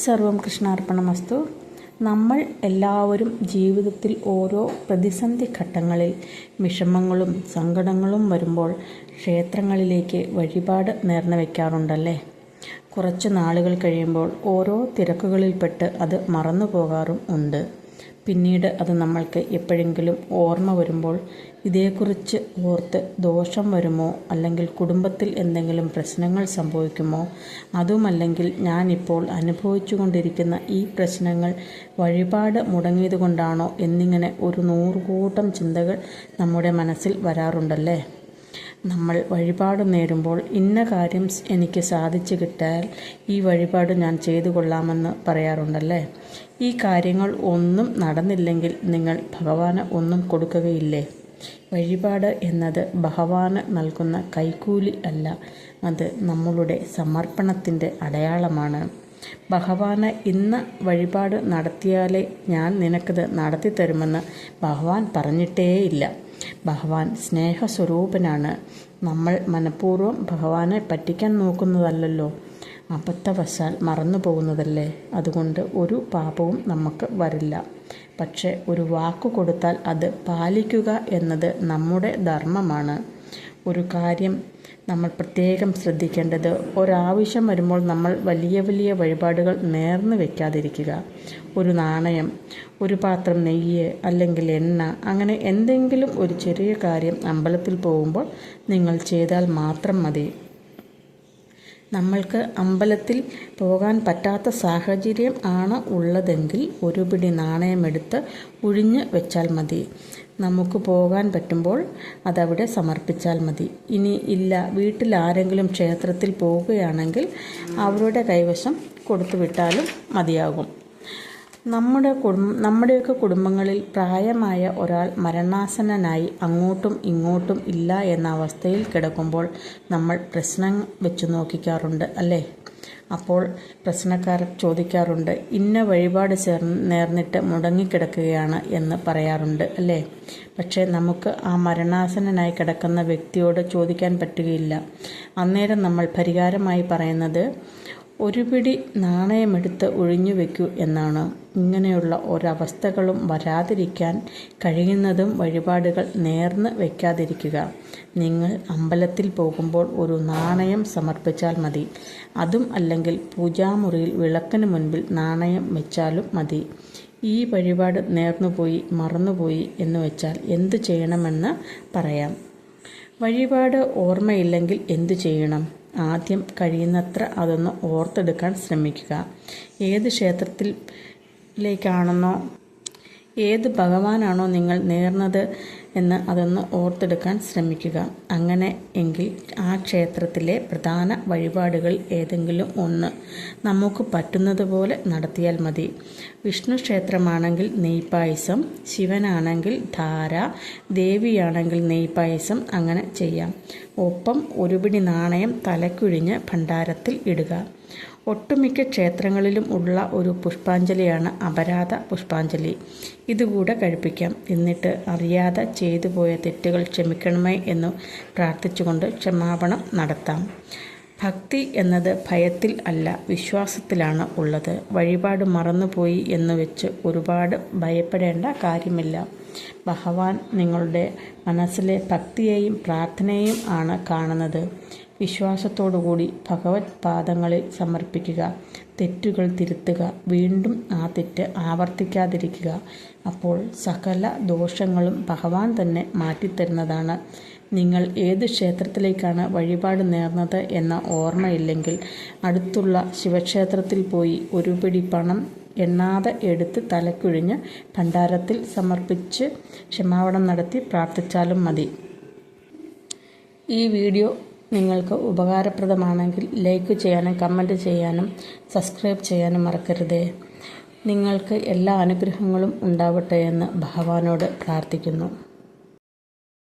സർവം കൃഷ്ണാർപ്പണമസ്തു. നമ്മൾ എല്ലാവരും ജീവിതത്തിൽ ഓരോ പ്രതിസന്ധി ഘട്ടങ്ങളിൽ വിഷമങ്ങളും സങ്കടങ്ങളും വരുമ്പോൾ ക്ഷേത്രങ്ങളിലേക്ക് വഴിപാട് നേർന്നു വയ്ക്കാറുണ്ടല്ലേ. കുറച്ച് നാളുകൾ കഴിയുമ്പോൾ ഓരോ തിരക്കുകളിൽപ്പെട്ട് അത് മറന്നു പോകാറും ഉണ്ട്. പിന്നീട് അത് നമ്മൾക്ക് എപ്പോഴെങ്കിലും ഓർമ്മ വരുമ്പോൾ ഇതേക്കുറിച്ച് ഓർത്ത് ദോഷം വരുമോ, അല്ലെങ്കിൽ കുടുംബത്തിൽ എന്തെങ്കിലും പ്രശ്നങ്ങൾ സംഭവിക്കുമോ, അതുമല്ലെങ്കിൽ ഞാനിപ്പോൾ അനുഭവിച്ചു കൊണ്ടിരിക്കുന്ന ഈ പ്രശ്നങ്ങൾ വഴിപാട് മുടങ്ങിയതുകൊണ്ടാണോ എന്നിങ്ങനെ ഒരു 100 കൂട്ടം ചിന്തകൾ നമ്മുടെ മനസ്സിൽ വരാറുണ്ടല്ലേ. നമ്മൾ വഴിപാട് നേരുമ്പോൾ ഇന്ന കാര്യം എനിക്ക് സാധിച്ചു കിട്ടിയാൽ ഈ വഴിപാട് ഞാൻ ചെയ്തു കൊള്ളാമെന്ന് പറയാറുണ്ടല്ലേ. ഈ കാര്യങ്ങൾ ഒന്നും നടന്നില്ലെങ്കിൽ നിങ്ങൾ ഭഗവാന് ഒന്നും കൊടുക്കുകയില്ലേ? വഴിപാട് എന്നത് ഭഗവാന് നൽകുന്ന കൈക്കൂലി അല്ല, അത് നമ്മളുടെ സമർപ്പണത്തിൻ്റെ അടയാളമാണ്. ഭഗവാന് ഇന്ന് വഴിപാട് നടത്തിയാലേ ഞാൻ നിനക്കത് നടത്തി തരുമെന്ന് ഭഗവാൻ പറഞ്ഞിട്ടേയില്ല. ഭഗവാൻ സ്നേഹസ്വരൂപനാണ്. നമ്മൾ മനഃപൂർവ്വം ഭഗവാനെ പറ്റിക്കാൻ നോക്കുന്നതല്ലല്ലോ, അബദ്ധവശാൽ മറന്നു പോകുന്നതല്ലേ. അതുകൊണ്ട് ഒരു പാപവും നമുക്ക് വരില്ല. പക്ഷേ ഒരു വാക്ക് കൊടുത്താൽ അത് പാലിക്കുക എന്നത് നമ്മുടെ ധർമ്മമാണ്. ഒരു കാര്യം നമ്മൾ പ്രത്യേകം ശ്രദ്ധിക്കേണ്ടത്, ഒരാവശ്യം വരുമ്പോൾ നമ്മൾ വലിയ വലിയ വഴിപാടുകൾ നേർന്നു വയ്ക്കാതിരിക്കുക. ഒരു നാണയം, ഒരു പാത്രം നെയ്യ്, അല്ലെങ്കിൽ എണ്ണ, അങ്ങനെ എന്തെങ്കിലും ഒരു ചെറിയ കാര്യം അമ്പലത്തിൽ പോകുമ്പോൾ നിങ്ങൾ ചെയ്താൽ മാത്രം മതി. നമ്മൾക്ക് അമ്പലത്തിൽ പോകാൻ പറ്റാത്ത സാഹചര്യം ആണ് ഉള്ളതെങ്കിൽ ഒരു പിടി നാണയമെടുത്ത് ഒഴിഞ്ഞ് വെച്ചാൽ മതി. നമുക്ക് പോകാൻ പറ്റുമ്പോൾ അതവിടെ സമർപ്പിച്ചാൽ മതി. ഇനി ഇല്ല, വീട്ടിൽ ആരെങ്കിലും ക്ഷേത്രത്തിൽ പോവുകയാണെങ്കിൽ അവരുടെ കൈവശം കൊടുത്തു വിട്ടാലും മതിയാകും. നമ്മുടെയൊക്കെ കുടുംബങ്ങളിൽ പ്രായമായ ഒരാൾ മരണാസന്നനായി അങ്ങോട്ടും ഇങ്ങോട്ടും ഇല്ല എന്ന അവസ്ഥയിൽ കിടക്കുമ്പോൾ നമ്മൾ പ്രശ്നം വെച്ച് നോക്കിക്കാറുണ്ട് അല്ലേ. അപ്പോൾ പ്രശ്നക്കാർ ചോദിക്കാറുണ്ട്, ഇന്ന വഴിപാട് നേർന്നിട്ട് മുടങ്ങിക്കിടക്കുകയാണ് എന്ന് പറയാറുണ്ട് അല്ലേ. പക്ഷേ നമുക്ക് ആ മരണാസന്നനായി കിടക്കുന്ന വ്യക്തിയോട് ചോദിക്കാൻ പറ്റുകയില്ല. അന്നേരം നമ്മൾ പരിഹാരമായി പറയുന്നത്, ഒരു പിടി നാണയമെടുത്ത് ഒഴിഞ്ഞു വയ്ക്കൂ എന്നാണ്. ഇങ്ങനെയുള്ള ഒരവസ്ഥകളും വരാതിരിക്കാൻ കഴിയുന്നതും വഴിപാടുകൾ നേർന്ന് വയ്ക്കാതിരിക്കുക. നിങ്ങൾ അമ്പലത്തിൽ പോകുമ്പോൾ ഒരു നാണയം സമർപ്പിച്ചാൽ മതി. അതും അല്ലെങ്കിൽ പൂജാമുറിയിൽ വിളക്കിന് മുൻപിൽ നാണയം വെച്ചാലും മതി. ഈ വഴിപാട് നേർന്നുപോയി, മറന്നുപോയി എന്ന് വെച്ചാൽ എന്തു ചെയ്യണമെന്ന് പറയാം. വഴിപാട് ഓർമ്മയില്ലെങ്കിൽ എന്തു ചെയ്യണം? ആദ്യം കഴിയുന്നത്ര അതൊന്ന് ഓർത്തെടുക്കാൻ ശ്രമിക്കുക. ഏത് ക്ഷേത്രത്തിലേക്കാണെന്നോ ഏത് ഭഗവാനാണോ നിങ്ങൾ നേർന്നത് എന്ന് അതൊന്ന് ഓർത്തെടുക്കാൻ ശ്രമിക്കുക. അങ്ങനെ എങ്കിൽ ആ ക്ഷേത്രത്തിലെ പ്രധാന വഴിപാടുകൾ ഏതെങ്കിലും ഒന്ന് നമുക്ക് പറ്റുന്നത് പോലെ നടത്തിയാൽ മതി. വിഷ്ണു ക്ഷേത്രമാണെങ്കിൽ നെയ്പായസം, ശിവനാണെങ്കിൽ ധാര, ദേവിയാണെങ്കിൽ നെയ്പായസം, അങ്ങനെ ചെയ്യാം. ഒപ്പം ഒരു പിടി നാണയം തലക്കുഴിഞ്ഞ് ഭണ്ഡാരത്തിൽ ഇടുക. ഒട്ടുമിക്ക ക്ഷേത്രങ്ങളിലും ഉള്ള ഒരു പുഷ്പാഞ്ജലിയാണ് അപരാധ പുഷ്പാഞ്ജലി. ഇതുകൂടെ കഴിപ്പിക്കാം. എന്നിട്ട് അറിയാതെ ചെയ്തു പോയ തെറ്റുകൾ ക്ഷമിക്കണമേ എന്ന് പ്രാർത്ഥിച്ചുകൊണ്ട് ക്ഷമാപണം നടത്താം. ഭക്തി എന്നത് ഭയത്തിൽ അല്ല, വിശ്വാസത്തിലാണ് ഉള്ളത്. വഴിപാട് മറന്നുപോയി എന്ന് വെച്ച് ഒരുപാട് ഭയപ്പെടേണ്ട കാര്യമില്ല. ഭഗവാൻ നിങ്ങളുടെ മനസ്സിലെ ഭക്തിയെയും പ്രാർത്ഥനയെയും ആണ് കാണുന്നത്. വിശ്വാസത്തോടുകൂടി ഭഗവത് പാദങ്ങളിൽ സമർപ്പിക്കുക. തെറ്റുകൾ തിരുത്തുക. വീണ്ടും ആ തെറ്റ് ആവർത്തിക്കാതിരിക്കുക. അപ്പോൾ സകല ദോഷങ്ങളും ഭഗവാൻ തന്നെ മാറ്റിത്തരുന്നതാണ്. നിങ്ങൾ ഏത് ക്ഷേത്രത്തിലേക്കാണ് വഴിപാട് നേർന്നത് എന്ന ഓർമ്മയില്ലെങ്കിൽ അടുത്തുള്ള ശിവക്ഷേത്രത്തിൽ പോയി ഒരു പിടി പണം എണ്ണാതെ എടുത്ത് തലക്കുഴിഞ്ഞ് ഭണ്ഡാരത്തിൽ സമർപ്പിച്ച് ക്ഷമാപണം നടത്തി പ്രാർത്ഥിച്ചാലും മതി. ഈ വീഡിയോ നിങ്ങൾക്ക് ഉപകാരപ്രദമാണെങ്കിൽ ലൈക്ക് ചെയ്യാനും കമൻറ്റ് ചെയ്യാനും സബ്സ്ക്രൈബ് ചെയ്യാനും മറക്കരുതേ. നിങ്ങൾക്ക് എല്ലാ അനുഗ്രഹങ്ങളും ഉണ്ടാവട്ടെ എന്ന് ഭഗവാനോട് പ്രാർത്ഥിക്കുന്നു.